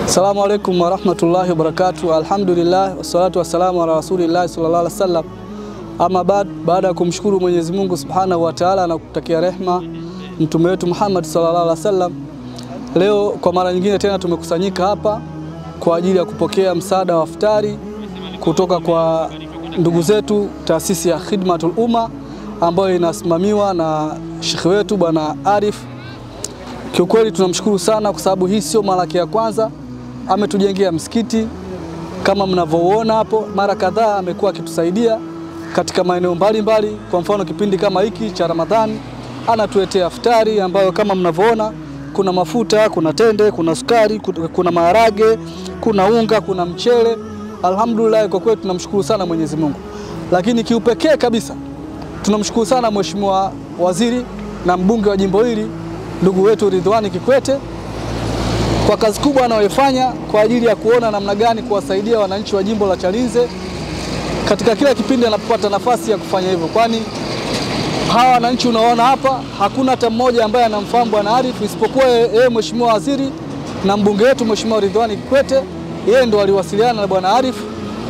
Assalamu alaikum wa rahmatullahi wa barakatuh. Alhamdulillah wassalatu wassalamu ala rasulillah sallallahu alaihi wasallam. Ama baada ya kumshukuru Mwenyezi Mungu Subhanahu wa Ta'ala na kutakia rehema mtume wetu Muhammad sallallahu alaihi wasallam, leo kwa mara nyingine tena tumekusanyika hapa kwa ajili ya kupokea msaada wa iftari kutoka kwa ndugu zetu taasisi ya Khidmatul Umma ambayo inasimamiwa na Sheikh wetu Bwana Arif. Kiukweli tunamshukuru sana kwa sababu hii sio mara ya kwanza ametujengea msikiti. Kama mnavyoona hapo, mara kadhaa amekuwa akitusaidia katika maeneo mbalimbali. Kwa mfano kipindi kama hiki cha Ramadhani anatuletea iftari ambayo kama mnavyoona kuna mafuta, kuna tende, kuna sukari, kuna maharage, kuna unga, kuna mchele. Alhamdulillah, kwa kweli tunamshukuru sana Mwenyezi Mungu. Lakini kiupekee kabisa tunamshukuru sana Mheshimiwa Waziri na mbunge wa jimbo hili ndugu wetu Ridhiwani Kikwete kwa kazi kubwa anayofanya kwa ajili ya kuona namna gani kuwasaidia wananchi wa jimbo la Chalinze katika kila kipindi anapopata nafasi ya kufanya hivyo. Kwani hawa wananchi unaona hapa hakuna hata mmoja ambaye anamfahamu Bwana Arif isipokuwa yeye Mheshimiwa Waziri na mbunge wetu Mheshimiwa Ridhiwani Kikwete. Yeye ndo aliwasiliana na Bwana Arif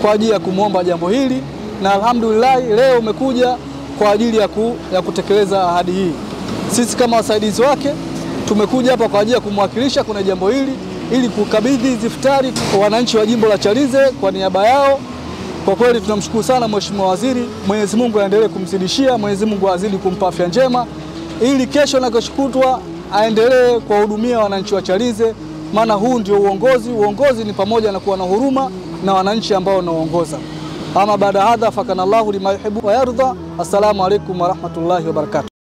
kwa ajili ya kumuomba jambo hili, na alhamdulillah leo umekuja kwa ajili ya kutekeleza ahadi hii. Sisi kama wasaidizi wake tumekuja hapa kwa ajili ya kumwakilisha kuna jambo hili ili kukabidhi hizi iftari kwa wananchi wa jimbo la Chalinze kwa niaba yao. Kwa kweli tunamshukuru sana Mheshimiwa Waziri. Mwenyezi Mungu aendelee kumzidishia, Mwenyezi Mungu azidi kumpa afya njema ili kesho na kesho kutwa aendelee kuwahudumia wananchi wa Chalinze, maana huu ndio uongozi. Uongozi ni pamoja na kuwa na huruma na wananchi ambao wanaongoza. Ama baada hadha fakanallahu lima yuhibbu wa yarda. Assalamu alaikum wa rahmatullahi wa barakatuh.